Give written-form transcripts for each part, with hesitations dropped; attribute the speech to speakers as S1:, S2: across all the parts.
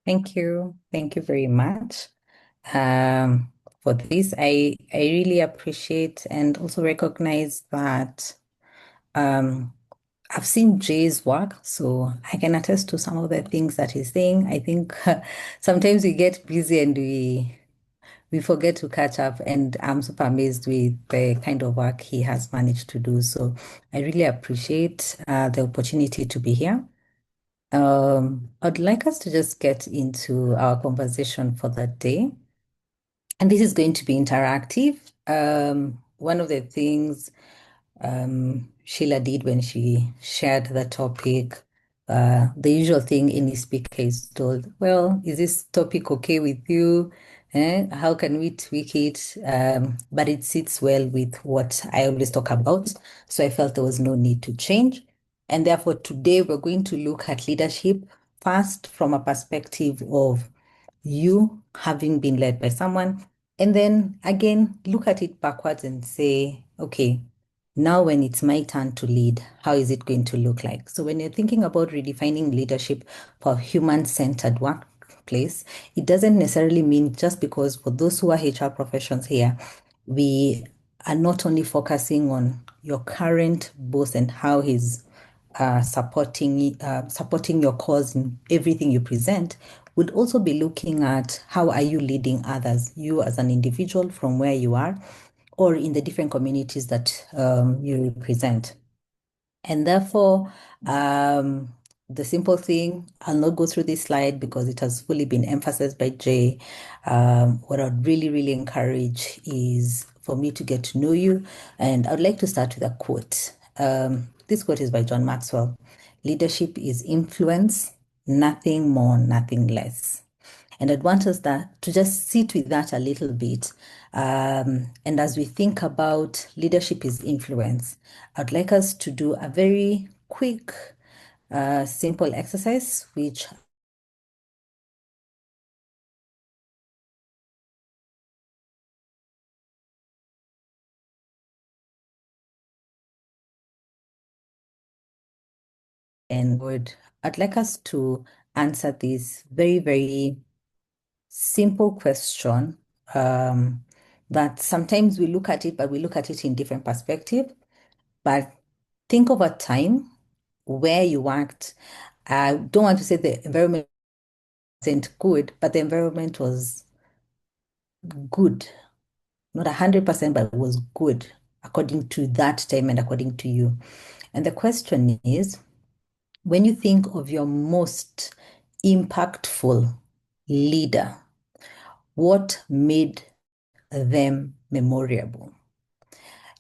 S1: Thank you. Thank you very much um, for this. I really appreciate and also recognize that um, I've seen Jay's work, so I can attest to some of the things that he's saying. I think sometimes we get busy and we forget to catch up, and I'm super amazed with the kind of work he has managed to do. So I really appreciate the opportunity to be here. I'd like us to just get into our conversation for the day. And this is going to be interactive. One of the things Sheila did when she shared the topic, the usual thing any speaker is told, well, is this topic okay with you? How can we tweak it? But it sits well with what I always talk about. So I felt there was no need to change. And therefore, today we're going to look at leadership first from a perspective of you having been led by someone, and then again, look at it backwards and say, okay, now when it's my turn to lead, how is it going to look like? So when you're thinking about redefining leadership for a human-centered workplace, it doesn't necessarily mean just because for those who are HR professions here, we are not only focusing on your current boss and how he's supporting your cause in everything you present, would also be looking at how are you leading others, you as an individual from where you are, or in the different communities that you represent. And therefore, um, the simple thing, I'll not go through this slide because it has fully been emphasized by Jay. What I'd really, really encourage is for me to get to know you. And I'd like to start with a quote. This quote is by John Maxwell. Leadership is influence, nothing more, nothing less. And I'd want us to just sit with that a little bit. And as we think about leadership is influence, I'd like us to do a very quick, simple exercise, which and would I'd like us to answer this very, very simple question that sometimes we look at it, but we look at it in different perspective. But think of a time where you worked. I don't want to say the environment wasn't good, but the environment was good. Not 100%, but it was good according to that time and according to you. And the question is, when you think of your most impactful leader, what made them memorable?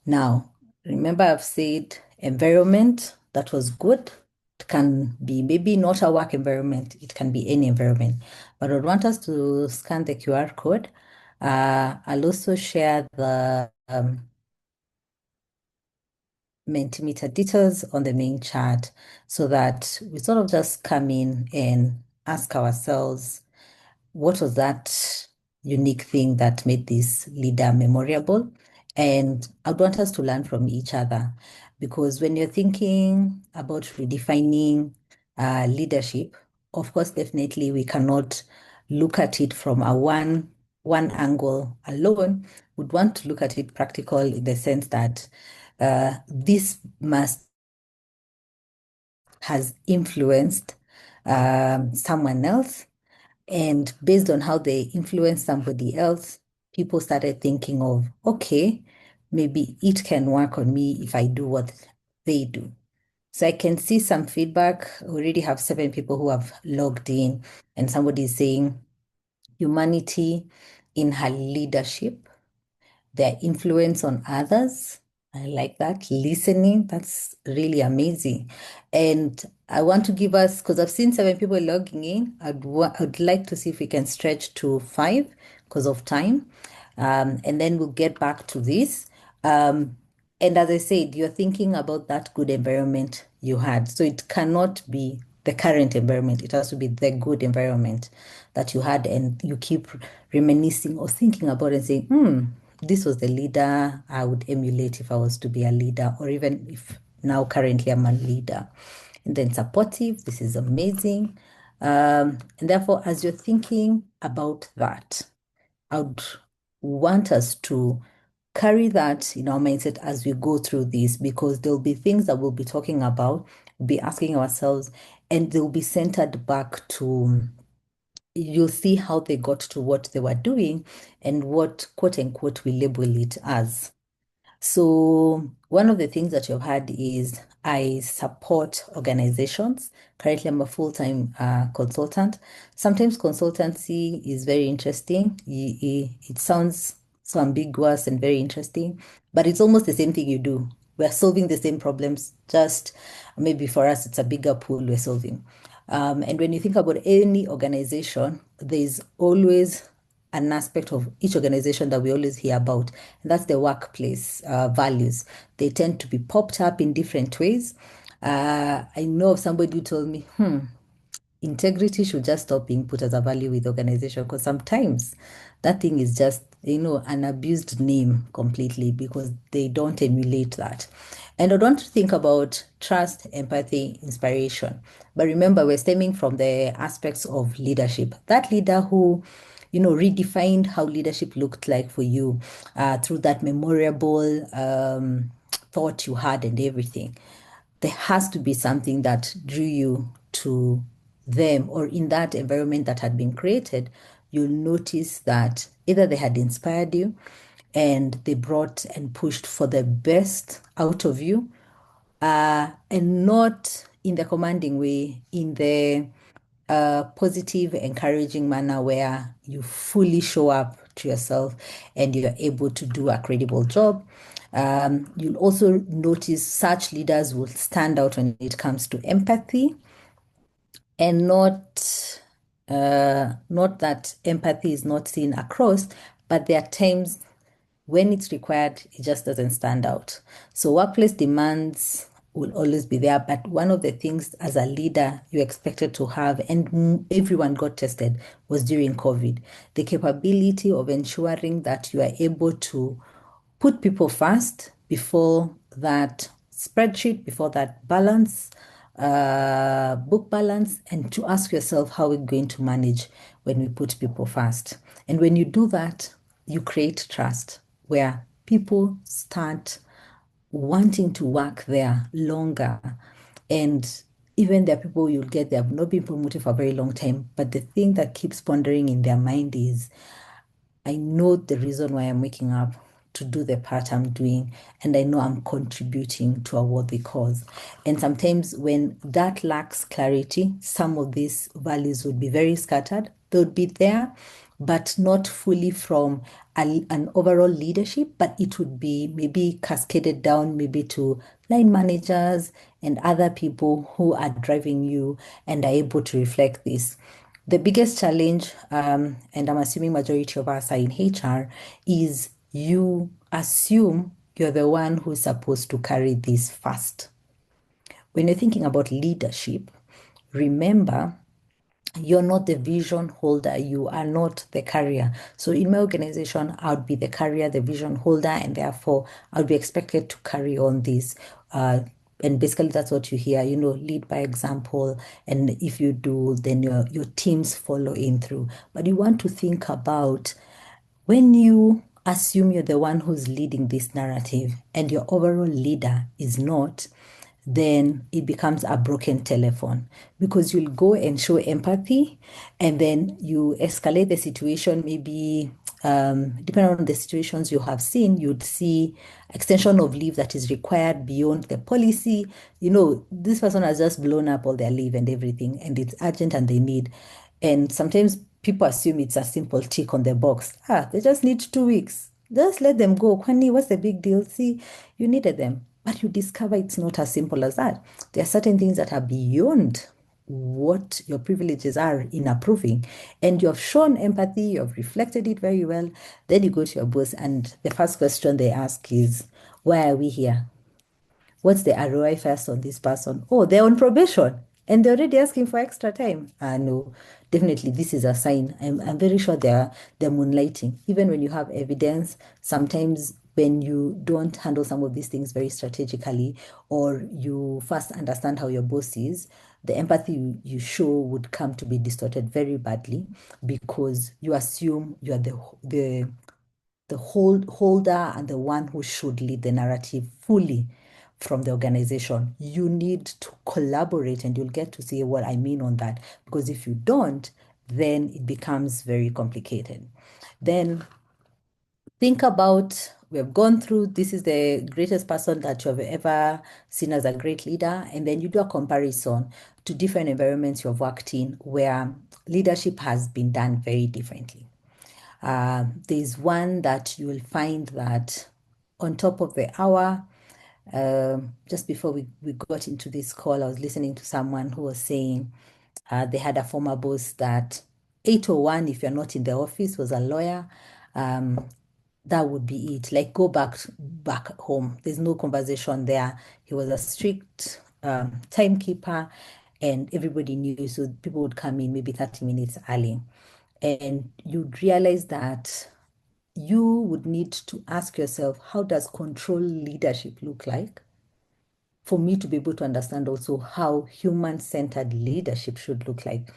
S1: Now, remember I've said environment that was good. It can be maybe not a work environment, it can be any environment. But I would want us to scan the QR code. I'll also share the Mentimeter details on the main chat so that we sort of just come in and ask ourselves, what was that unique thing that made this leader memorable? And I want us to learn from each other because when you're thinking about redefining leadership, of course, definitely we cannot look at it from a one angle alone. We'd want to look at it practical in the sense that this must has influenced someone else. And based on how they influenced somebody else, people started thinking of, okay, maybe it can work on me if I do what they do. So I can see some feedback. I already have 7 people who have logged in, and somebody is saying humanity in her leadership, their influence on others. I like that. Listening, that's really amazing. And I want to give us, because I've seen 7 people logging in, I'd like to see if we can stretch to 5 because of time. And then we'll get back to this. And as I said, you're thinking about that good environment you had. So it cannot be the current environment. It has to be the good environment that you had, and you keep reminiscing or thinking about it and saying, this was the leader I would emulate if I was to be a leader, or even if now currently I'm a leader. And then supportive, this is amazing. And therefore, as you're thinking about that, I would want us to carry that in our mindset as we go through this, because there'll be things that we'll be talking about, be asking ourselves, and they'll be centered back to, you'll see how they got to what they were doing and what, quote unquote, we label it as. So one of the things that you've had is I support organizations. Currently, I'm a full-time consultant. Sometimes consultancy is very interesting. It sounds so ambiguous and very interesting, but it's almost the same thing you do. We're solving the same problems, just maybe for us, it's a bigger pool we're solving. And when you think about any organization, there's always an aspect of each organization that we always hear about, and that's the workplace values. They tend to be popped up in different ways. I know of somebody who told me, integrity should just stop being put as a value with organization, because sometimes that thing is just, an abused name completely because they don't emulate that. And I want to think about trust, empathy, inspiration. But remember, we're stemming from the aspects of leadership. That leader who, redefined how leadership looked like for you through that memorable thought you had and everything. There has to be something that drew you to them, or in that environment that had been created, you'll notice that either they had inspired you and they brought and pushed for the best out of you, and not in the commanding way, in the positive, encouraging manner where you fully show up to yourself and you're able to do a credible job. You'll also notice such leaders will stand out when it comes to empathy, and not that empathy is not seen across, but there are times when it's required, it just doesn't stand out. So workplace demands will always be there, but one of the things as a leader you expected to have, and everyone got tested, was during COVID, the capability of ensuring that you are able to put people first before that spreadsheet, before that balance, book balance, and to ask yourself how we're going to manage when we put people first. And when you do that, you create trust where people start wanting to work there longer. And even there are people you'll get, they have not been promoted for a very long time, but the thing that keeps pondering in their mind is, I know the reason why I'm waking up to do the part I'm doing, and I know I'm contributing to a worthy cause. And sometimes when that lacks clarity, some of these values would be very scattered. They would be there, but not fully from an overall leadership, but it would be maybe cascaded down, maybe to line managers and other people who are driving you and are able to reflect this. The biggest challenge, and I'm assuming majority of us are in HR, is you assume you're the one who's supposed to carry this first. When you're thinking about leadership, remember you're not the vision holder, you are not the carrier. So in my organization, I would be the carrier, the vision holder, and therefore I would be expected to carry on this. And basically that's what you hear, lead by example. And if you do, then your teams follow in through. But you want to think about when you assume you're the one who's leading this narrative and your overall leader is not, then it becomes a broken telephone, because you'll go and show empathy and then you escalate the situation. Maybe depending on the situations you have seen, you'd see extension of leave that is required beyond the policy. This person has just blown up all their leave and everything, and it's urgent and they need. And sometimes people assume it's a simple tick on the box. They just need 2 weeks. Just let them go. Kwani, what's the big deal? See, you needed them. But you discover it's not as simple as that. There are certain things that are beyond what your privileges are in approving. And you have shown empathy, you have reflected it very well. Then you go to your boss, and the first question they ask is, why are we here? What's the ROI first on this person? Oh, they're on probation and they're already asking for extra time. No, definitely this is a sign. I'm very sure they're moonlighting. Even when you have evidence, sometimes when you don't handle some of these things very strategically, or you first understand how your boss is, the empathy you show would come to be distorted very badly because you assume you are the holder and the one who should lead the narrative fully from the organization. You need to collaborate, and you'll get to see what I mean on that. Because if you don't, then it becomes very complicated. Then think about, we have gone through, this is the greatest person that you have ever seen as a great leader, and then you do a comparison to different environments you have worked in where leadership has been done very differently. There's one that you will find that on top of the hour, just before we got into this call, I was listening to someone who was saying they had a former boss that 8:01, if you're not in the office, was a lawyer. Um, that would be it. Like go back home. There's no conversation there. He was a strict timekeeper, and everybody knew. So people would come in maybe 30 minutes early. And you'd realize that you would need to ask yourself, how does control leadership look like? For me to be able to understand also how human-centered leadership should look like.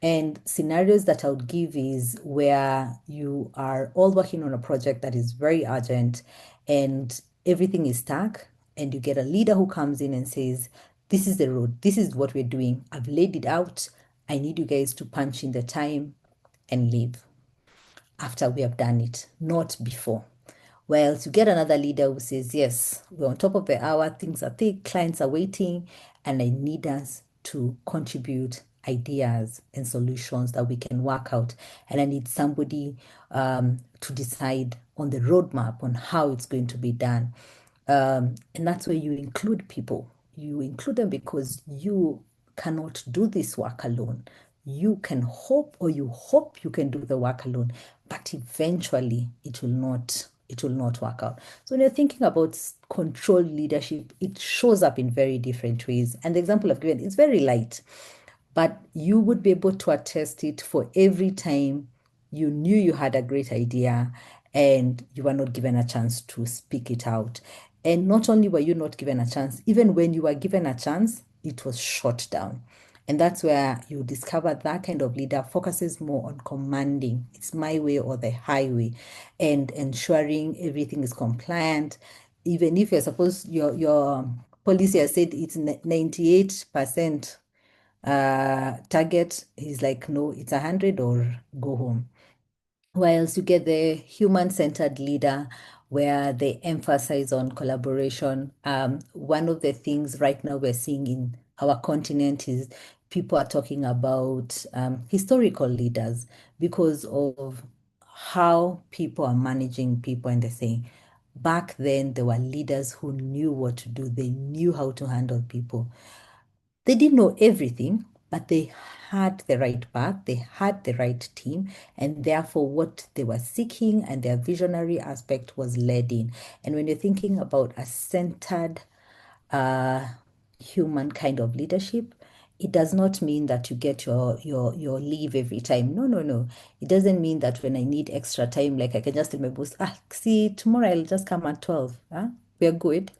S1: And scenarios that I would give is where you are all working on a project that is very urgent and everything is stuck, and you get a leader who comes in and says, this is the road, this is what we're doing, I've laid it out, I need you guys to punch in the time and leave after we have done it, not before. Well, to get another leader who says, yes, we're on top of the hour, things are thick, clients are waiting, and I need us to contribute ideas and solutions that we can work out. And I need somebody to decide on the roadmap on how it's going to be done. And that's where you include people. You include them because you cannot do this work alone. You can hope, or you hope you can do the work alone, but eventually it will not work out. So when you're thinking about controlled leadership, it shows up in very different ways. And the example I've given is very light, but you would be able to attest it for every time you knew you had a great idea and you were not given a chance to speak it out. And not only were you not given a chance, even when you were given a chance, it was shut down. And that's where you discover that kind of leader focuses more on commanding. It's my way or the highway, and ensuring everything is compliant. Even if you're supposed, your policy has said it's 98% target, he's like, no, it's 100 or go home. Whilst you get the human-centered leader where they emphasize on collaboration. One of the things right now we're seeing in our continent is people are talking about historical leaders because of how people are managing people, and they're saying back then there were leaders who knew what to do, they knew how to handle people. They didn't know everything, but they had the right path, they had the right team, and therefore what they were seeking and their visionary aspect was led in. And when you're thinking about a centered uh, human kind of leadership, it does not mean that you get your leave every time. No, no, no. It doesn't mean that when I need extra time, like I can just tell my boss, see, tomorrow I'll just come at 12. Huh? We're good.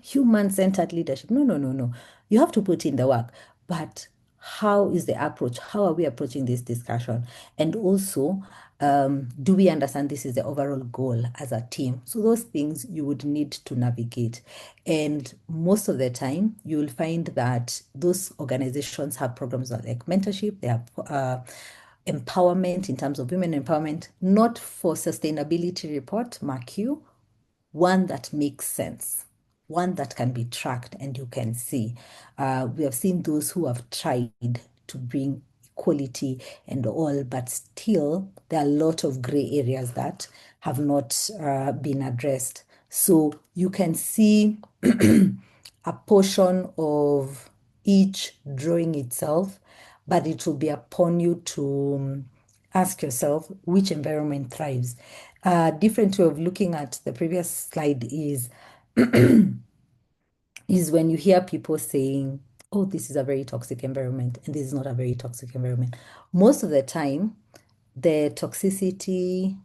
S1: Human-centered leadership. No, no, no, no. You have to put in the work. But how is the approach? How are we approaching this discussion? And also, do we understand this is the overall goal as a team? So those things you would need to navigate. And most of the time, you will find that those organizations have programs like mentorship, they have empowerment in terms of women empowerment, not for sustainability report, mark you, one that makes sense, one that can be tracked and you can see. We have seen those who have tried to bring equality and all, but still there are a lot of gray areas that have not been addressed. So you can see a portion of each drawing itself, but it will be upon you to ask yourself which environment thrives. A different way of looking at the previous slide is when you hear people saying, oh, this is a very toxic environment and this is not a very toxic environment. Most of the time, the toxicity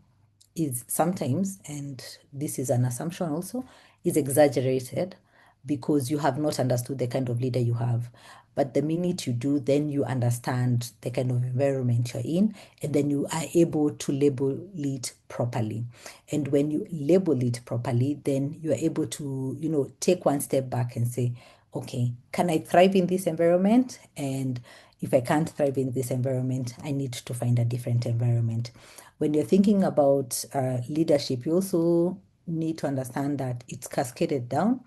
S1: is sometimes, and this is an assumption also, is exaggerated because you have not understood the kind of leader you have. But the minute you do, then you understand the kind of environment you're in, and then you are able to label it properly. And when you label it properly, then you're able to, take one step back and say, okay, can I thrive in this environment? And if I can't thrive in this environment, I need to find a different environment. When you're thinking about leadership, you also need to understand that it's cascaded down.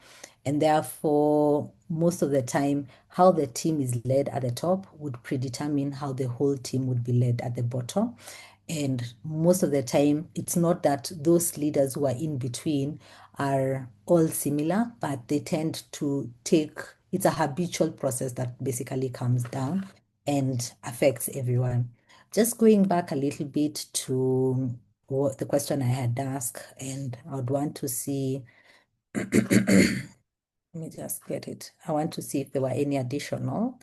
S1: And therefore, most of the time, how the team is led at the top would predetermine how the whole team would be led at the bottom. And most of the time, it's not that those leaders who are in between are all similar, but they tend to it's a habitual process that basically comes down and affects everyone. Just going back a little bit to the question I had asked, and I would want to see, let me just get it. I want to see if there were any additional,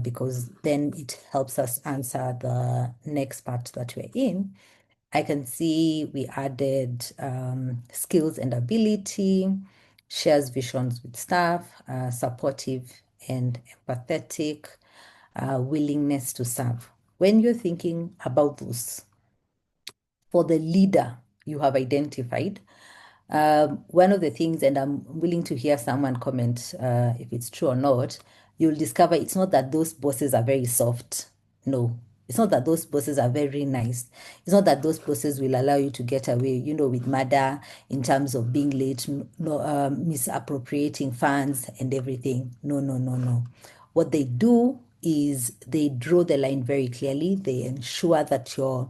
S1: because then it helps us answer the next part that we're in. I can see we added skills and ability, shares visions with staff, supportive and empathetic, willingness to serve. When you're thinking about those, for the leader you have identified, one of the things, and I'm willing to hear someone comment if it's true or not, you'll discover it's not that those bosses are very soft. No, it's not that those bosses are very nice. It's not that those bosses will allow you to get away, with murder in terms of being late, no, misappropriating funds and everything. No, no, no, no. What they do is they draw the line very clearly. They ensure that your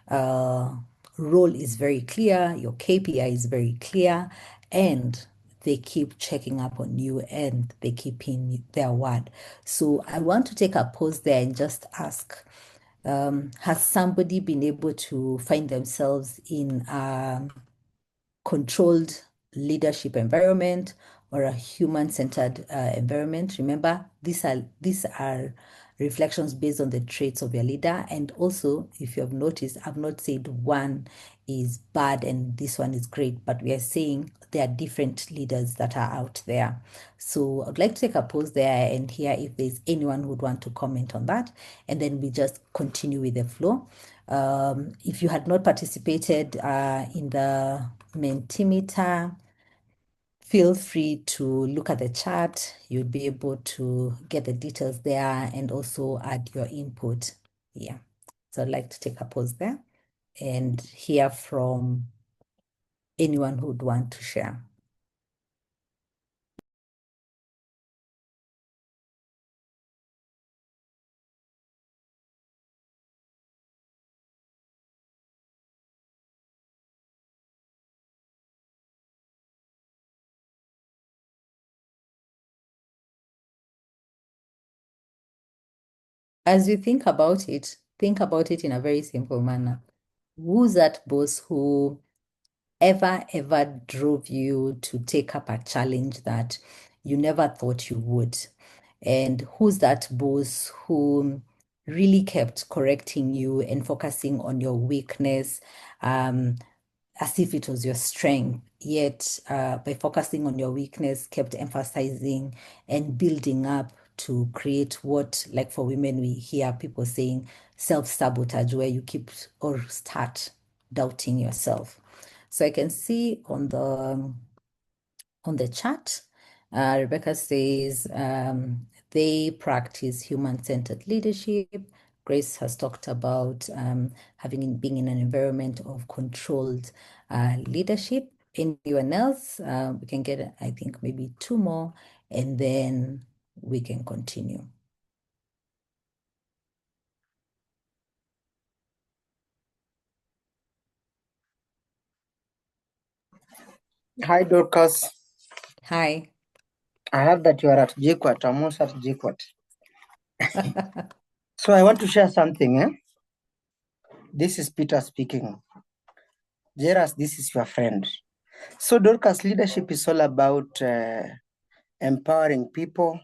S1: uh, role is very clear, your KPI is very clear, and they keep checking up on you and they keep in their word. So I want to take a pause there and just ask, has somebody been able to find themselves in a controlled leadership environment or a human-centered environment? Remember, these are reflections based on the traits of your leader. And also, if you have noticed, I've not said one is bad and this one is great, but we are saying there are different leaders that are out there. So I'd like to take a pause there and hear if there's anyone who would want to comment on that, and then we just continue with the flow. If you had not participated in the Mentimeter, feel free to look at the chat. You'll be able to get the details there and also add your input. Yeah. So I'd like to take a pause there and hear from anyone who'd want to share. As you think about it in a very simple manner. Who's that boss who ever drove you to take up a challenge that you never thought you would? And who's that boss who really kept correcting you and focusing on your weakness, as if it was your strength, yet by focusing on your weakness, kept emphasizing and building up to create what, like for women, we hear people saying self-sabotage, where you keep or start doubting yourself. So I can see on the chat, Rebecca says they practice human-centered leadership. Grace has talked about being in an environment of controlled leadership. Anyone else? We can get, I think, maybe two more, and then we can continue.
S2: Hi, Dorcas.
S1: Hi.
S2: I heard that you are at JKUAT. I'm also at JKUAT. So I want to share something. This is Peter speaking. Jairus, this is your friend. So Dorcas, leadership is all about empowering people,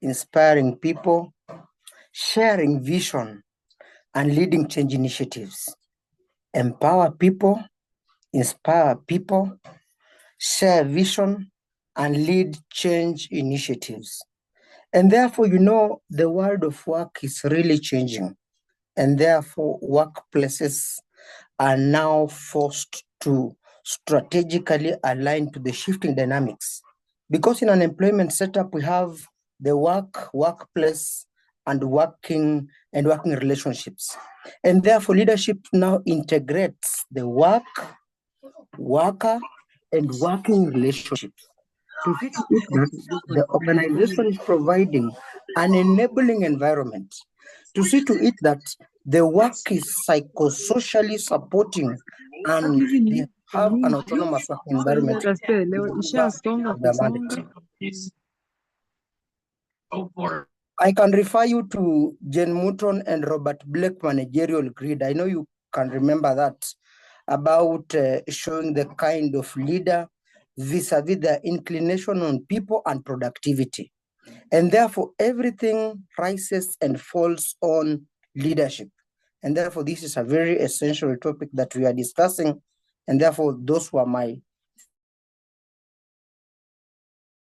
S2: inspiring people, sharing vision, and leading change initiatives. Empower people, inspire people, share vision, and lead change initiatives. And therefore, the world of work is really changing. And therefore, workplaces are now forced to strategically align to the shifting dynamics. Because in an employment setup, we have the workplace, and working relationships. And therefore, leadership now integrates the worker, and working relationships. To see to it that the organization is providing an enabling environment, to see to it that the work is psychosocially supporting, and they have an autonomous work environment of their mandate. I can refer you to Jane Mouton and Robert Blake managerial grid. I know you can remember that, about showing the kind of leader vis-a-vis their inclination on people and productivity. And therefore, everything rises and falls on leadership. And therefore, this is a very essential topic that we are discussing. And therefore, those were my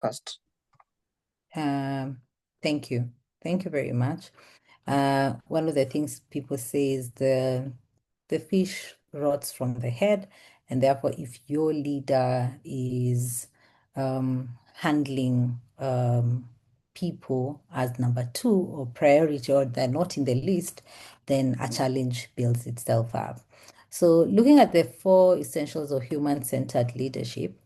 S2: first.
S1: Thank you. Thank you very much. One of the things people say is the fish rots from the head, and therefore, if your leader is handling people as number two or priority, or they're not in the list, then a challenge builds itself up. So, looking at the four essentials of human-centered leadership,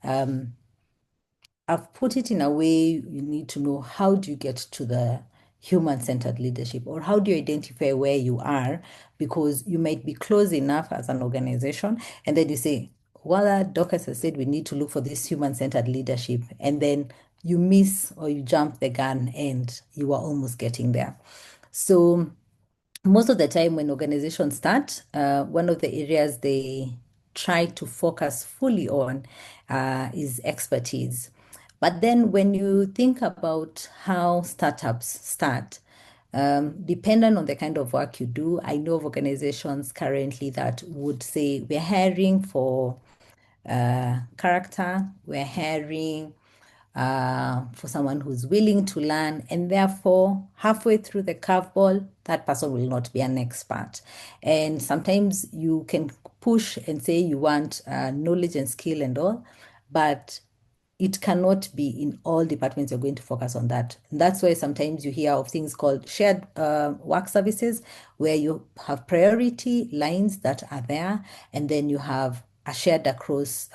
S1: I've put it in a way you need to know how do you get to the human-centered leadership, or how do you identify where you are, because you might be close enough as an organization and then you say, well, Dorcas has said we need to look for this human-centered leadership, and then you miss or you jump the gun and you are almost getting there. So most of the time when organizations start, one of the areas they try to focus fully on is expertise. But then when you think about how startups start, depending on the kind of work you do, I know of organizations currently that would say we're hiring for character, we're hiring for someone who's willing to learn, and therefore halfway through the curveball, that person will not be an expert. And sometimes you can push and say you want knowledge and skill and all, but it cannot be in all departments you're going to focus on that. And that's why sometimes you hear of things called shared work services, where you have priority lines that are there, and then you have a shared across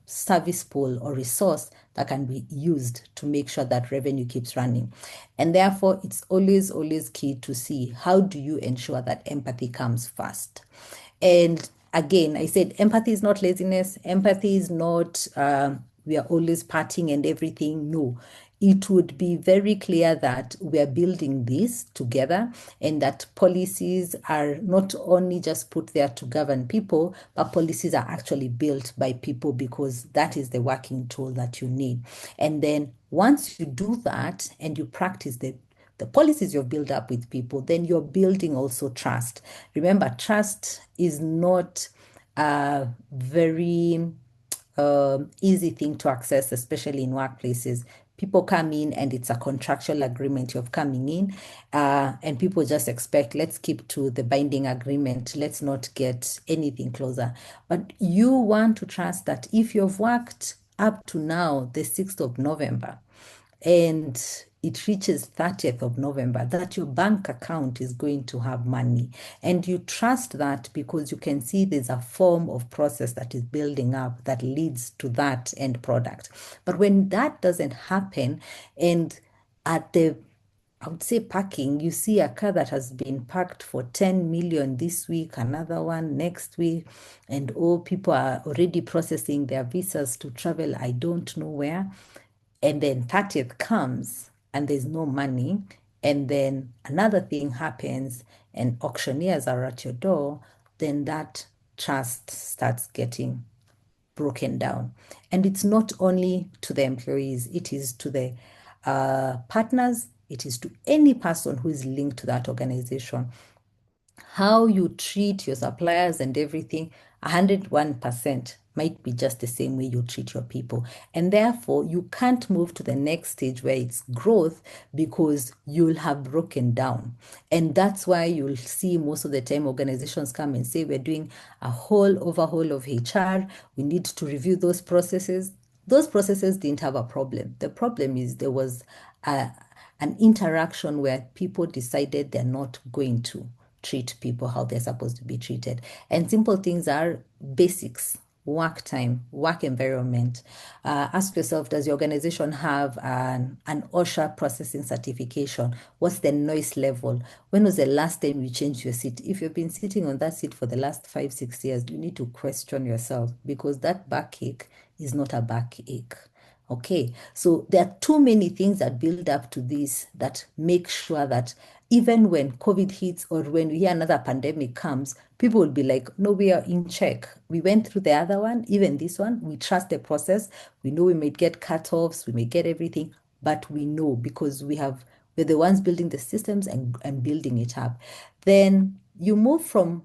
S1: service pool or resource that can be used to make sure that revenue keeps running. And therefore, it's always, always key to see how do you ensure that empathy comes first. And again, I said empathy is not laziness. Empathy is not we are always partying and everything. No, it would be very clear that we are building this together, and that policies are not only just put there to govern people, but policies are actually built by people, because that is the working tool that you need. And then once you do that and you practice the policies you've built up with people, then you're building also trust. Remember, trust is not a very easy thing to access, especially in workplaces. People come in and it's a contractual agreement you're coming in, and people just expect, let's keep to the binding agreement, let's not get anything closer. But you want to trust that if you've worked up to now, the 6th of November, and it reaches 30th of November, that your bank account is going to have money. And you trust that because you can see there's a form of process that is building up that leads to that end product. But when that doesn't happen, and at the I would say parking, you see a car that has been parked for 10 million this week, another one next week, and people are already processing their visas to travel, I don't know where. And then 30th comes and there's no money, and then another thing happens and auctioneers are at your door, then that trust starts getting broken down. And it's not only to the employees, it is to the partners, it is to any person who is linked to that organization. How you treat your suppliers and everything, 101% might be just the same way you treat your people. And therefore, you can't move to the next stage where it's growth because you'll have broken down. And that's why you'll see most of the time organizations come and say, we're doing a whole overhaul of HR. We need to review those processes. Those processes didn't have a problem. The problem is there was a, an interaction where people decided they're not going to treat people how they're supposed to be treated. And simple things are basics: work time, work environment. Ask yourself, does your organization have an OSHA processing certification? What's the noise level? When was the last time you changed your seat? If you've been sitting on that seat for the last 5, 6 years, you need to question yourself, because that backache is not a backache. Okay, so there are too many things that build up to this that make sure that even when COVID hits or when we hear another pandemic comes, people will be like, no, we are in check. We went through the other one, even this one. We trust the process. We know we may get cut-offs, we may get everything, but we know because we're the ones building the systems and building it up. Then you move from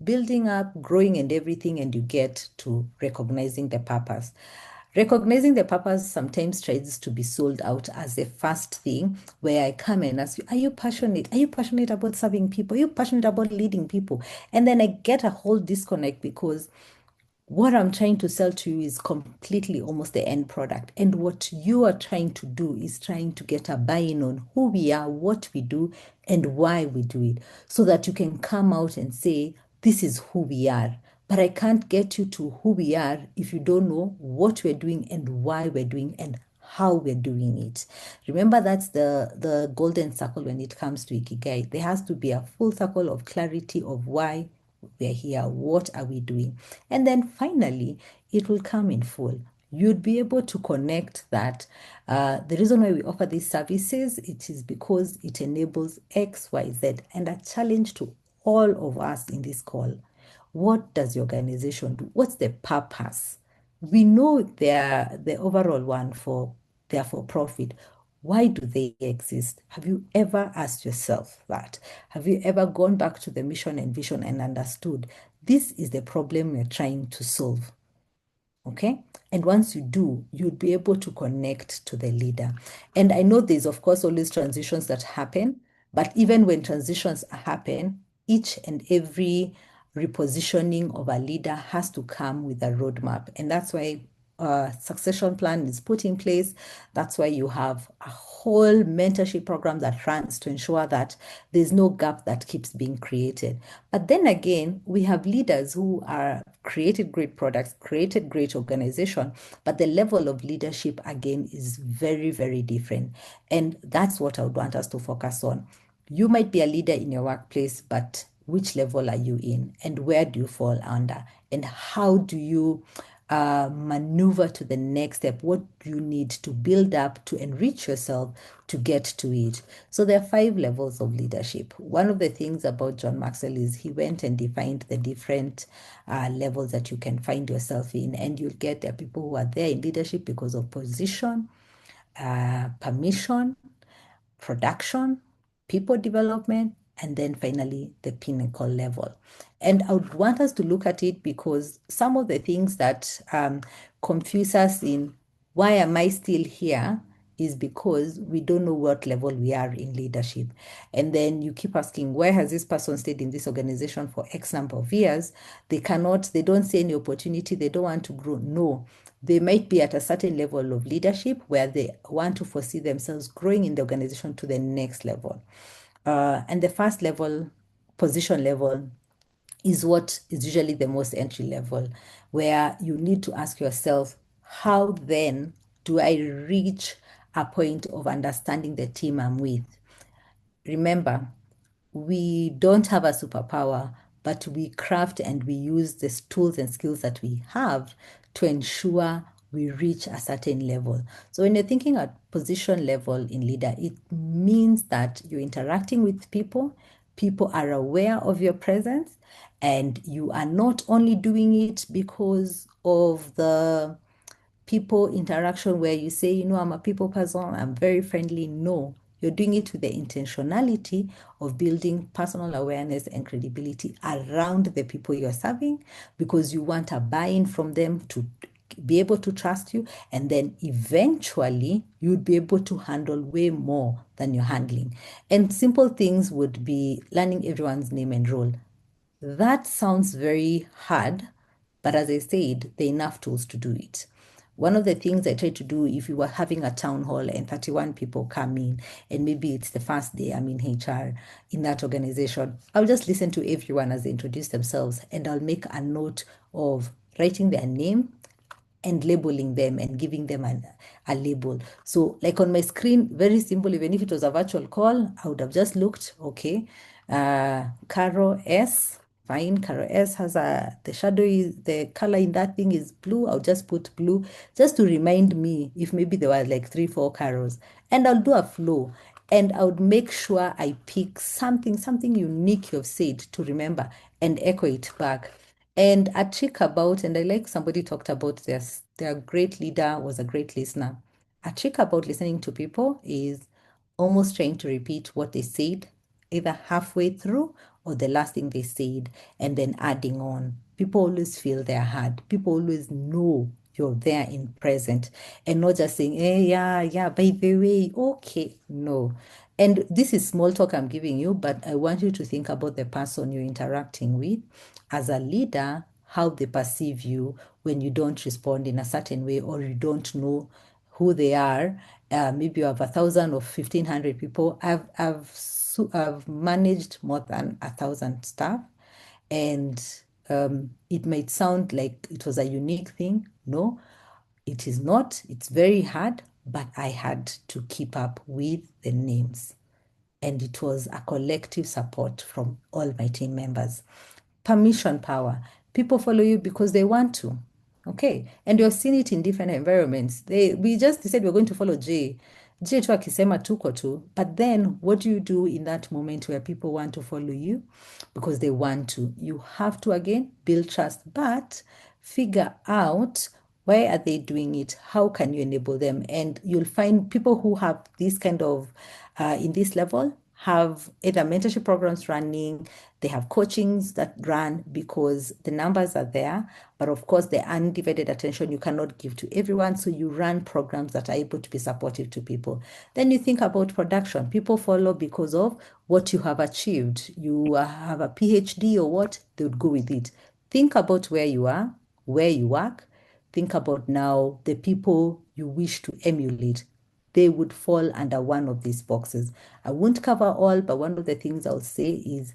S1: building up, growing and everything, and you get to recognizing the purpose. Recognizing the purpose sometimes tries to be sold out as the first thing, where I come and ask you, are you passionate? Are you passionate about serving people? Are you passionate about leading people? And then I get a whole disconnect, because what I'm trying to sell to you is completely almost the end product. And what you are trying to do is trying to get a buy-in on who we are, what we do, and why we do it, so that you can come out and say, this is who we are. But I can't get you to who we are if you don't know what we're doing and why we're doing and how we're doing it. Remember, that's the golden circle when it comes to Ikigai. There has to be a full circle of clarity of why we're here, what are we doing? And then finally, it will come in full. You'd be able to connect that. The reason why we offer these services, it is because it enables X, Y, Z. And a challenge to all of us in this call: what does your organization do? What's the purpose? We know they're the overall one for they're for profit. Why do they exist? Have you ever asked yourself that? Have you ever gone back to the mission and vision and understood this is the problem we're trying to solve? Okay. And once you do, you'll be able to connect to the leader. And I know there's, of course, always transitions that happen, but even when transitions happen, each and every repositioning of a leader has to come with a roadmap. And that's why a succession plan is put in place. That's why you have a whole mentorship program that runs to ensure that there's no gap that keeps being created. But then again, we have leaders who are created great products, created great organization, but the level of leadership again is very, very different. And that's what I would want us to focus on. You might be a leader in your workplace, but which level are you in and where do you fall under? And how do you maneuver to the next step? What do you need to build up to enrich yourself to get to it? So there are 5 levels of leadership. One of the things about John Maxwell is he went and defined the different levels that you can find yourself in, and you'll get there are people who are there in leadership because of position, permission, production, people development, and then finally the pinnacle level. And I would want us to look at it because some of the things that confuse us in why am I still here is because we don't know what level we are in leadership. And then you keep asking, why has this person stayed in this organization for X number of years? They don't see any opportunity, they don't want to grow. No, they might be at a certain level of leadership where they want to foresee themselves growing in the organization to the next level. And the first level, position level, is what is usually the most entry level, where you need to ask yourself, how then do I reach a point of understanding the team I'm with? Remember, we don't have a superpower, but we craft and we use the tools and skills that we have to ensure we reach a certain level. So when you're thinking at position level in leader, it means that you're interacting with people, people are aware of your presence, and you are not only doing it because of the people interaction where you say, I'm a people person, I'm very friendly. No, You're doing it with the intentionality of building personal awareness and credibility around the people you're serving because you want a buy-in from them to be able to trust you, and then eventually you'd be able to handle way more than you're handling. And simple things would be learning everyone's name and role. That sounds very hard, but as I said, there are enough tools to do it. One of the things I try to do if you were having a town hall and 31 people come in, and maybe it's the first day I'm in HR in that organization, I'll just listen to everyone as they introduce themselves and I'll make a note of writing their name and labeling them and giving them a label. So like on my screen, very simple, even if it was a virtual call, I would have just looked, okay, Caro S, fine, Caro S has the shadow is, the color in that thing is blue. I'll just put blue just to remind me if maybe there were like 3, 4 Caros. And I'll do a flow. And I would make sure I pick something unique you've said to remember and echo it back. And a trick about, and I like somebody talked about this, their great leader was a great listener. A trick about listening to people is almost trying to repeat what they said, either halfway through or the last thing they said, and then adding on. People always feel they're heard. People always know you're there in present and not just saying, hey, yeah, by the way, okay. No. And this is small talk I'm giving you, but I want you to think about the person you're interacting with as a leader, how they perceive you when you don't respond in a certain way or you don't know who they are. Maybe you have 1,000 or 1,500 people. I've managed more than 1,000 staff, and it might sound like it was a unique thing. No, it is not. It's very hard, but I had to keep up with the names. And it was a collective support from all my team members. Permission power. People follow you because they want to. Okay. And you've seen it in different environments. We just said we're going to follow J. J tu akisema tuko tu. But then what do you do in that moment where people want to follow you? Because they want to. You have to again build trust, but figure out why are they doing it? How can you enable them? And you'll find people who have this kind of in this level have either mentorship programs running, they have coachings that run because the numbers are there. But of course, the undivided attention you cannot give to everyone. So you run programs that are able to be supportive to people. Then you think about production. People follow because of what you have achieved. You have a PhD or what, they would go with it. Think about where you are, where you work. Think about now the people you wish to emulate. They would fall under one of these boxes. I won't cover all, but one of the things I'll say is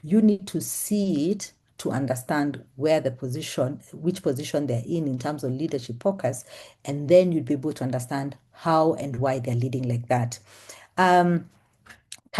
S1: you need to see it to understand where the position, which position they're in terms of leadership focus, and then you'll be able to understand how and why they're leading like that. Can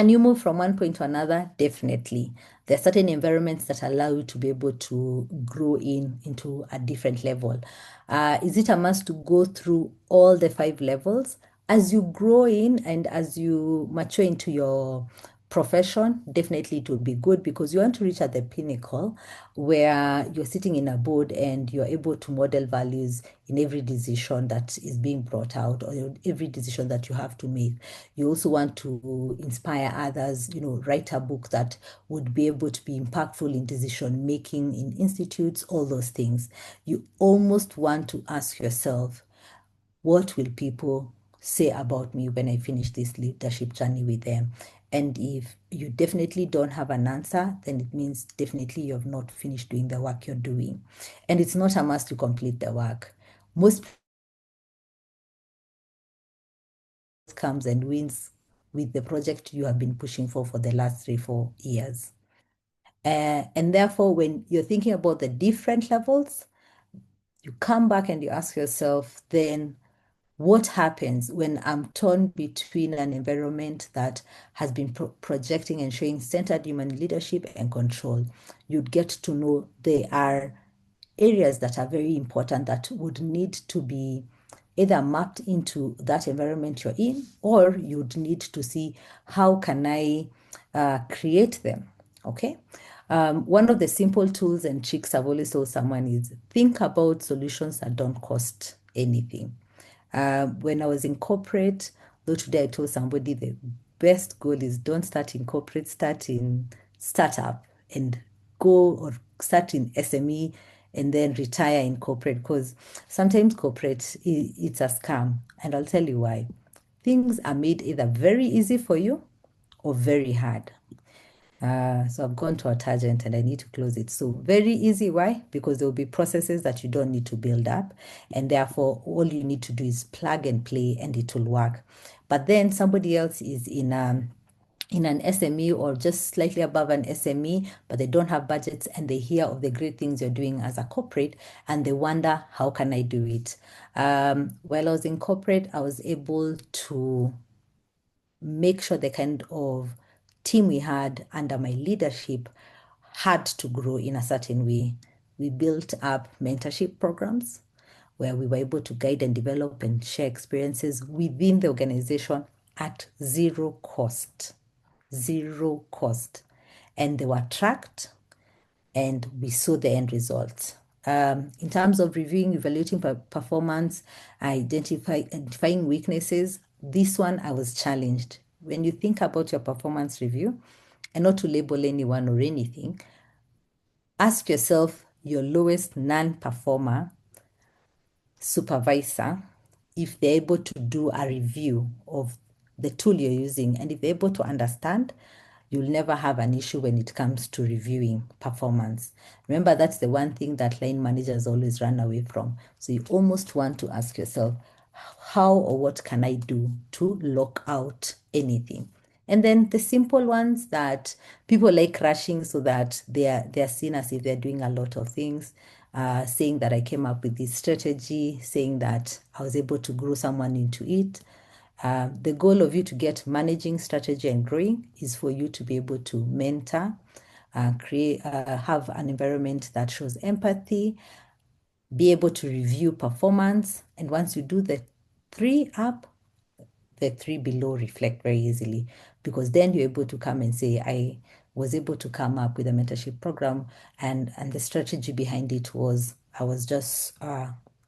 S1: you move from one point to another? Definitely. There are certain environments that allow you to be able to grow into a different level. Is it a must to go through all the 5 levels? As you grow in and as you mature into your profession, definitely it will be good because you want to reach at the pinnacle where you're sitting in a board and you're able to model values in every decision that is being brought out or every decision that you have to make. You also want to inspire others, write a book that would be able to be impactful in decision making in institutes, all those things. You almost want to ask yourself, what will people say about me when I finish this leadership journey with them? And if you definitely don't have an answer, then it means definitely you have not finished doing the work you're doing. And it's not a must to complete the work. Most comes and wins with the project you have been pushing for the last 3, 4 years. And therefore, when you're thinking about the different levels, you come back and you ask yourself, then what happens when I'm torn between an environment that has been projecting and showing centered human leadership and control? You'd get to know there are areas that are very important that would need to be either mapped into that environment you're in, or you'd need to see how can I create them, okay? One of the simple tools and tricks I've always told someone is think about solutions that don't cost anything. When I was in corporate, though today I told somebody the best goal is don't start in corporate, start in startup and go or start in SME and then retire in corporate because sometimes corporate it's a scam. And I'll tell you why. Things are made either very easy for you or very hard. So I've gone to a tangent and I need to close it. So very easy. Why? Because there will be processes that you don't need to build up, and therefore all you need to do is plug and play, and it will work. But then somebody else is in an SME or just slightly above an SME, but they don't have budgets and they hear of the great things you're doing as a corporate and they wonder, how can I do it? While I was in corporate, I was able to make sure the kind of team we had under my leadership had to grow in a certain way. We built up mentorship programs where we were able to guide and develop and share experiences within the organization at zero cost. Zero cost. And they were tracked and we saw the end results. In terms of reviewing, evaluating performance, identifying weaknesses, this one I was challenged. When you think about your performance review, and not to label anyone or anything, ask yourself your lowest non-performer supervisor if they're able to do a review of the tool you're using and if they're able to understand, you'll never have an issue when it comes to reviewing performance. Remember, that's the one thing that line managers always run away from. So you almost want to ask yourself, how or what can I do to lock out anything? And then the simple ones that people like rushing so that they're seen as if they're doing a lot of things, saying that I came up with this strategy, saying that I was able to grow someone into it. The goal of you to get managing strategy and growing is for you to be able to mentor, have an environment that shows empathy, be able to review performance. And once you do the three up, the three below reflect very easily because then you're able to come and say, I was able to come up with a mentorship program and the strategy behind it was I was just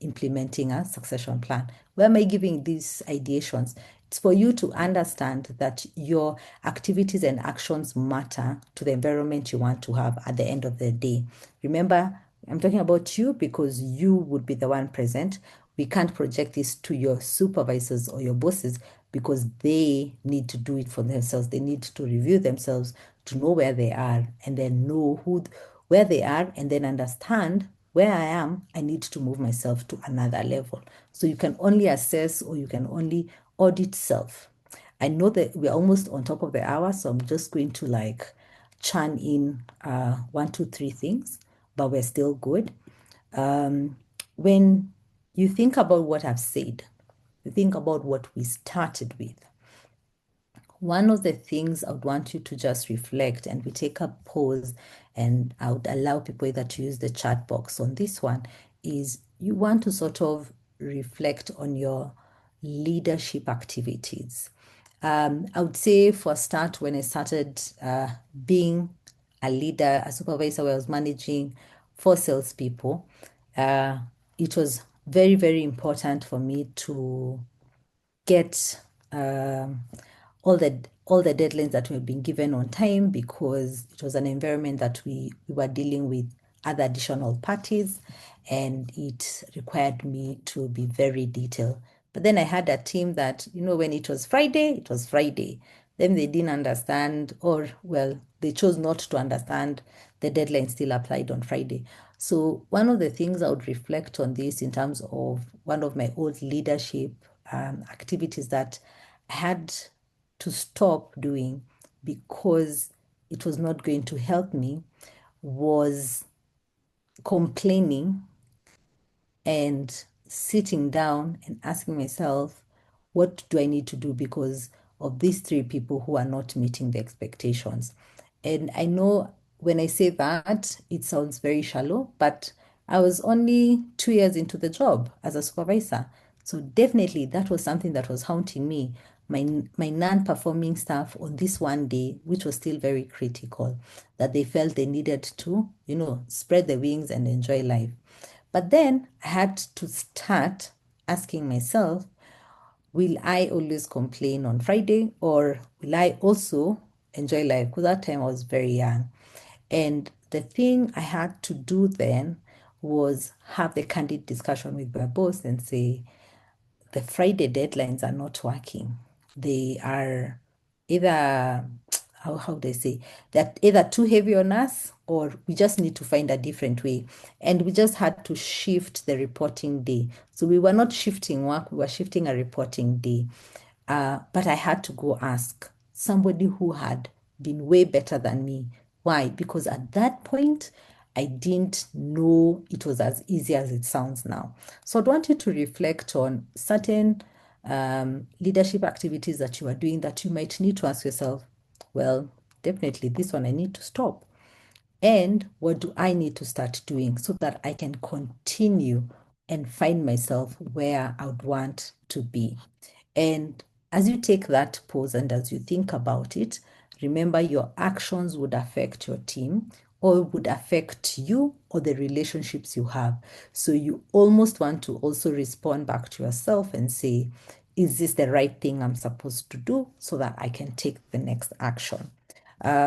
S1: implementing a succession plan. Where am I giving these ideations? It's for you to understand that your activities and actions matter to the environment you want to have at the end of the day. Remember, I'm talking about you because you would be the one present. We can't project this to your supervisors or your bosses because they need to do it for themselves. They need to review themselves to know where they are and then know where they are and then understand where I am. I need to move myself to another level. So you can only assess or you can only audit self. I know that we're almost on top of the hour, so I'm just going to like churn in one, two, three things, but we're still good. When you think about what I've said, you think about what we started with. One of the things I would want you to just reflect, and we take a pause, and I would allow people either to use the chat box on this one, is you want to sort of reflect on your leadership activities. I would say for a start, when I started being a leader, a supervisor where I was managing four salespeople, it was very, very important for me to get all the deadlines that we have been given on time because it was an environment that we were dealing with other additional parties and it required me to be very detailed. But then I had a team that, when it was Friday, it was Friday. Then they didn't understand, or well, they chose not to understand the deadline still applied on Friday. So one of the things I would reflect on this in terms of one of my old leadership activities that I had to stop doing because it was not going to help me was complaining and sitting down and asking myself, what do I need to do because of these three people who are not meeting the expectations? And I know when I say that, it sounds very shallow, but I was only 2 years into the job as a supervisor. So definitely that was something that was haunting me. My non-performing staff on this one day, which was still very critical, that they felt they needed to, spread their wings and enjoy life. But then I had to start asking myself, will I always complain on Friday, or will I also enjoy life? Because that time I was very young. And the thing I had to do then was have the candid discussion with my boss and say, the Friday deadlines are not working. They are either, how do I say, they're either too heavy on us, or we just need to find a different way. And we just had to shift the reporting day. So we were not shifting work, we were shifting a reporting day. But I had to go ask somebody who had been way better than me. Why? Because at that point, I didn't know it was as easy as it sounds now. So I'd want you to reflect on certain leadership activities that you are doing that you might need to ask yourself, well, definitely this one I need to stop. And what do I need to start doing so that I can continue and find myself where I would want to be? And as you take that pause and as you think about it, remember your actions would affect your team or would affect you or the relationships you have. So you almost want to also respond back to yourself and say, is this the right thing I'm supposed to do so that I can take the next action?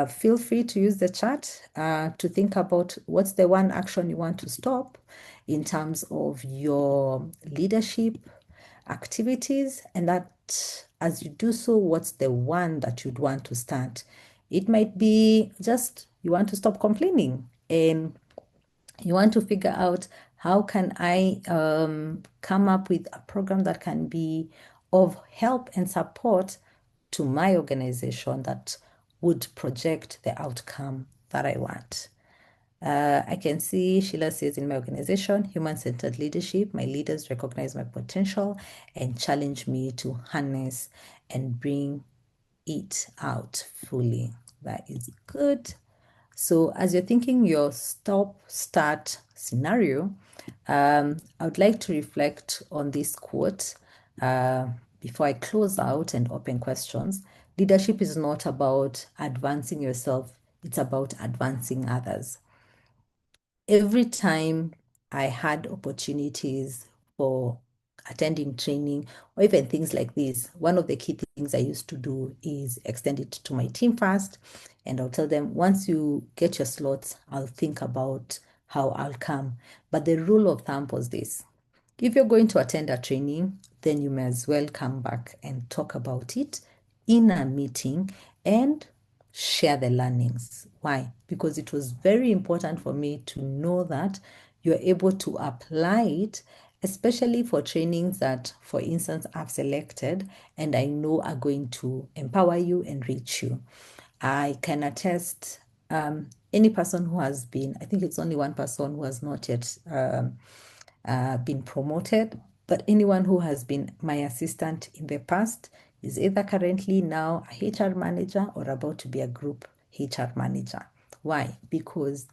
S1: Feel free to use the chat to think about what's the one action you want to stop in terms of your leadership activities, and that as you do so, what's the one that you'd want to start? It might be just you want to stop complaining and you want to figure out how can I come up with a program that can be of help and support to my organization that would project the outcome that I want. I can see Sheila says in my organization, human-centered leadership, my leaders recognize my potential and challenge me to harness and bring it out fully. That is good. So as you're thinking your stop start scenario, I would like to reflect on this quote before I close out and open questions. Leadership is not about advancing yourself, it's about advancing others. Every time I had opportunities for attending training or even things like this, one of the key things I used to do is extend it to my team first. And I'll tell them, once you get your slots, I'll think about how I'll come. But the rule of thumb was this: if you're going to attend a training, then you may as well come back and talk about it in a meeting and share the learnings. Why? Because it was very important for me to know that you're able to apply it, especially for trainings that, for instance, I've selected and I know are going to empower you and reach you. I can attest any person who has been, I think it's only one person who has not yet been promoted, but anyone who has been my assistant in the past is either currently now a HR manager or about to be a group HR manager. Why? Because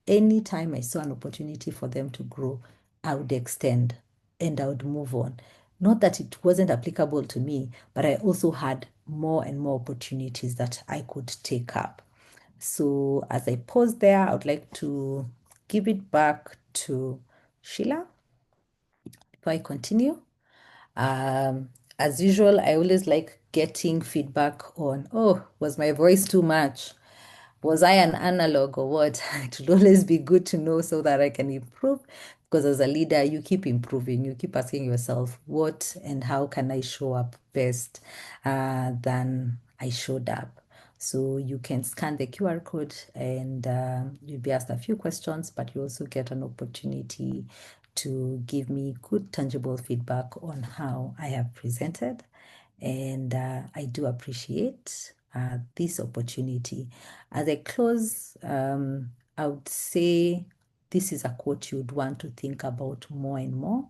S1: anytime I saw an opportunity for them to grow, I would extend and I would move on. Not that it wasn't applicable to me, but I also had more and more opportunities that I could take up. So as I pause there, I would like to give it back to Sheila before I continue. As usual, I always like getting feedback on, oh, was my voice too much? Was I an analog or what? It would always be good to know so that I can improve. Because as a leader, you keep improving. You keep asking yourself, what and how can I show up best than I showed up? So you can scan the QR code and you'll be asked a few questions, but you also get an opportunity to give me good, tangible feedback on how I have presented. And I do appreciate this opportunity. As I close, I would say this is a quote you'd want to think about more and more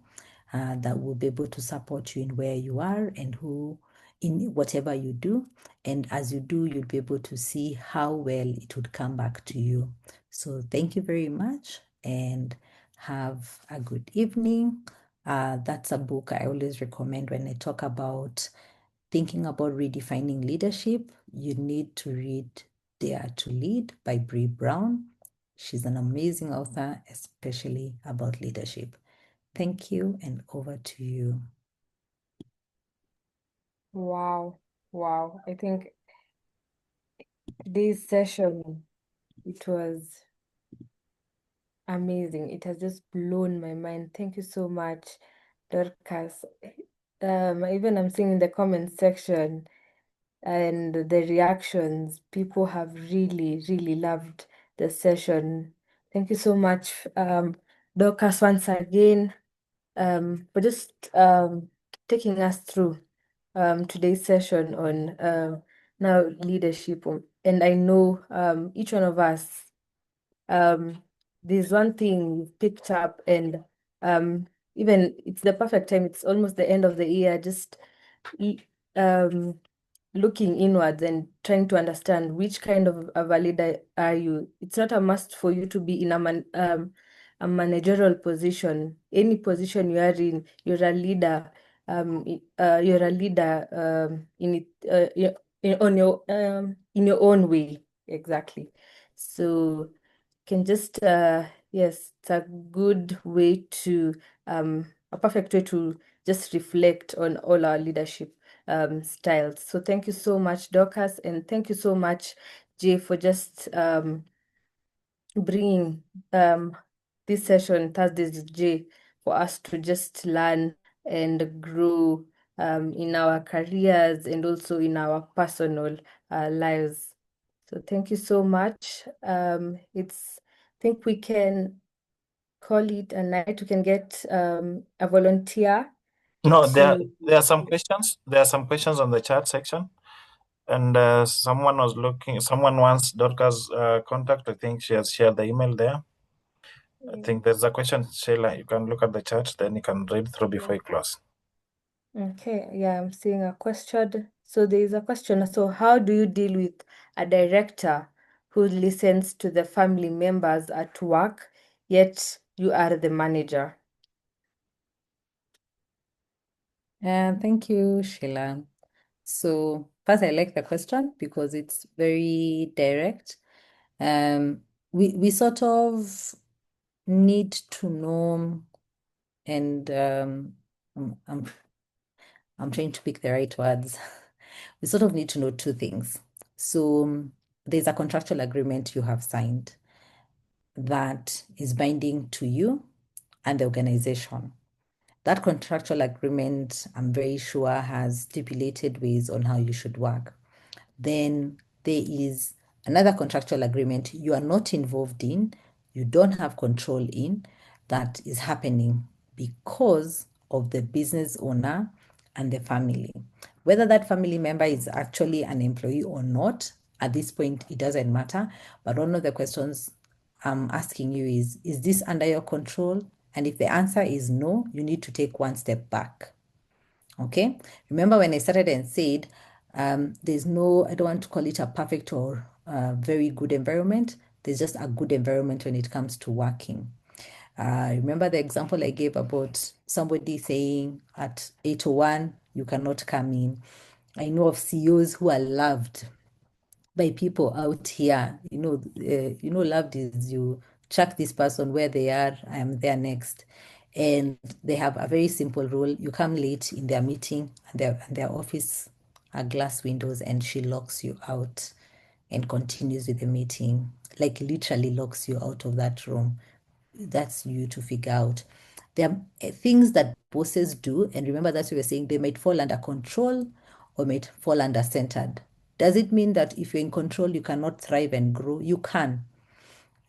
S1: that will be able to support you in where you are and who in whatever you do. And as you do, you'll be able to see how well it would come back to you. So thank you very much and have a good evening. That's a book I always recommend when I talk about thinking about redefining leadership. You need to read Dare to Lead by Bree Brown. She's an amazing author, especially about leadership. Thank you, and over to you.
S3: Wow. Wow. I think today's session, it was amazing. It has just blown my mind. Thank you so much, Dorcas. Even I'm seeing in the comment section and the reactions, people have really, really loved the session. Thank you so much, Dorcas, once again, for just taking us through today's session on now leadership. And I know each one of us, um, there's one thing you've picked up, and even it's the perfect time. It's almost the end of the year. Just l- um, looking inwards and trying to understand which kind of a leader are you. It's not a must for you to be in a managerial position. Any position you are in, you're a leader. You're a leader in it on your in your own way. Exactly. So can just yes, it's a good way to a perfect way to just reflect on all our leadership styles. So thank you so much, Dorcas, and thank you so much, Jay, for just bringing this session, Thursdays with Jay, for us to just learn and grow in our careers and also in our personal lives. So thank you so much. I think we can call it a night. We can get a volunteer
S4: No,
S3: to.
S4: there are some questions. There are some questions on the chat section, and someone was looking. Someone wants Dorcas' contact. I think she has shared the email there. I think there's a question, Sheila. You can look at the chat, then you can read through before you close.
S3: Okay, yeah, I'm seeing a question. So there is a question. So how do you deal with a director who listens to the family members at work, yet you are the manager?
S1: Thank you, Sheila. So first, I like the question because it's very direct. Um, we sort of need to know, and I'm, I'm I'm trying to pick the right words. We sort of need to know two things. So there's a contractual agreement you have signed that is binding to you and the organization. That contractual agreement, I'm very sure, has stipulated ways on how you should work. Then there is another contractual agreement you are not involved in, you don't have control in, that is happening because of the business owner and the family. Whether that family member is actually an employee or not, at this point, it doesn't matter. But one of the questions I'm asking you is this under your control? And if the answer is no, you need to take one step back. Okay. Remember when I started and said, there's no, I don't want to call it a perfect or very good environment. There's just a good environment when it comes to working. Remember the example I gave about somebody saying at 8:01, you cannot come in. I know of CEOs who are loved by people out here. Loved is you track this person where they are, I am there next. And they have a very simple rule. You come late in their meeting, and their office are glass windows, and she locks you out and continues with the meeting, like literally locks you out of that room. That's you to figure out. There are things that bosses do, and remember that's what we were saying, they might fall under control or might fall under centered. Does it mean that if you're in control, you cannot thrive and grow? You can.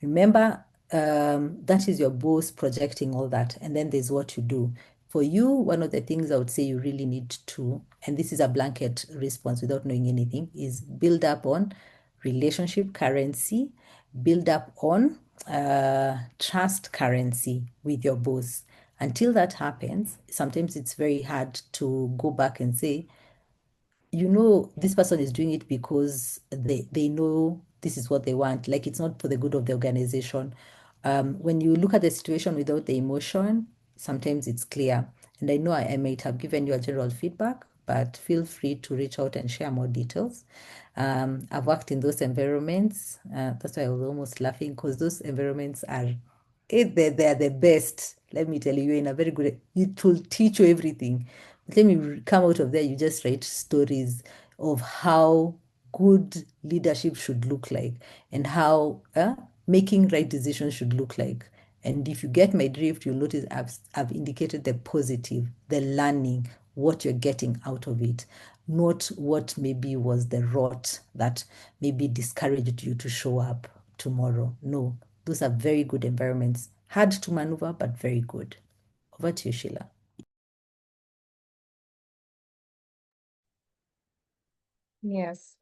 S1: Remember, that is your boss projecting all that. And then there's what you do. For you, one of the things I would say you really need to, and this is a blanket response without knowing anything, is build up on relationship currency, build up on trust currency with your boss. Until that happens, sometimes it's very hard to go back and say, this person is doing it because they know this is what they want. Like it's not for the good of the organization. When you look at the situation without the emotion, sometimes it's clear. And I know I might have given you a general feedback, but feel free to reach out and share more details. I've worked in those environments. That's why I was almost laughing because those environments are they're the best. Let me tell you, you're in a very good, it will teach you everything let me come out of there. You just write stories of how good leadership should look like and how making right decisions should look like. And if you get my drift, you'll notice I've indicated the positive, the learning, what you're getting out of it, not what maybe was the rot that maybe discouraged you to show up tomorrow. No, those are very good environments. Hard to maneuver, but very good. Over to you, Sheila.
S3: Yes.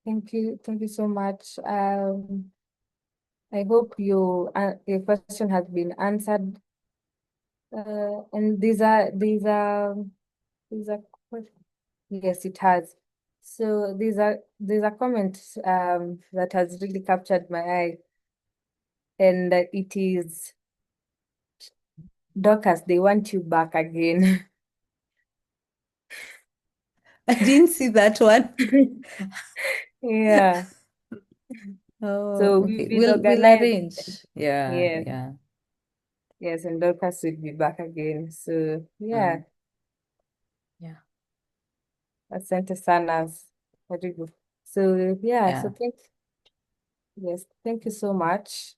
S3: Thank you. Thank you so much. I hope your question has been answered. And these are yes, it has. So these are comments that has really captured my eye, and it is Dorcas. They want you back again.
S1: I didn't see that one.
S3: Yeah.
S1: Oh,
S3: So
S1: okay.
S3: we'll
S1: We'll
S3: organize.
S1: arrange. Yeah,
S3: Yes,
S1: yeah,
S3: yes, and Dorcas will be back again. So yeah,
S1: yeah,
S3: asante sana. Karibu. So yeah,
S1: yeah.
S3: thank you so much.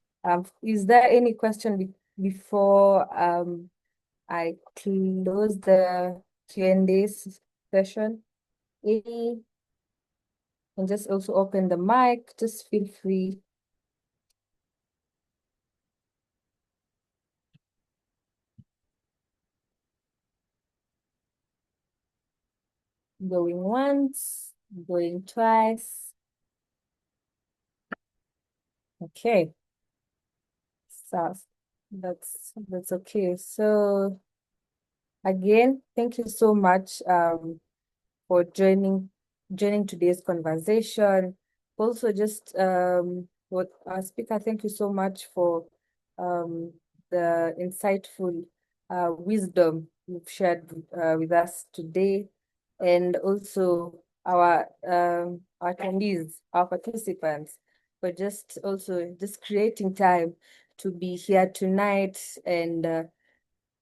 S3: Is there any question before I close the Q&A session? Any, and just also open the mic. Just feel free. Going once, going twice. Okay, so that's okay. So again, thank you so much for joining today's conversation. Also, just what our speaker, thank you so much for the insightful wisdom you've shared with us today, and also our attendees, our participants, for just also just creating time to be here tonight and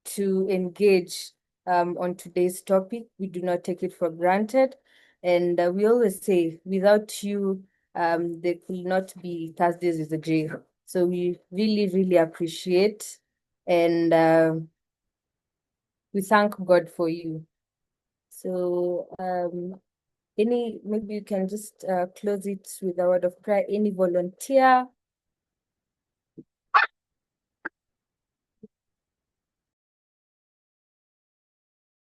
S3: to engage on today's topic. We do not take it for granted. And we always say, without you, there could not be Thursdays with the J. So we really, really appreciate and we thank God for you. So maybe you can just close it with a word of prayer. Any volunteer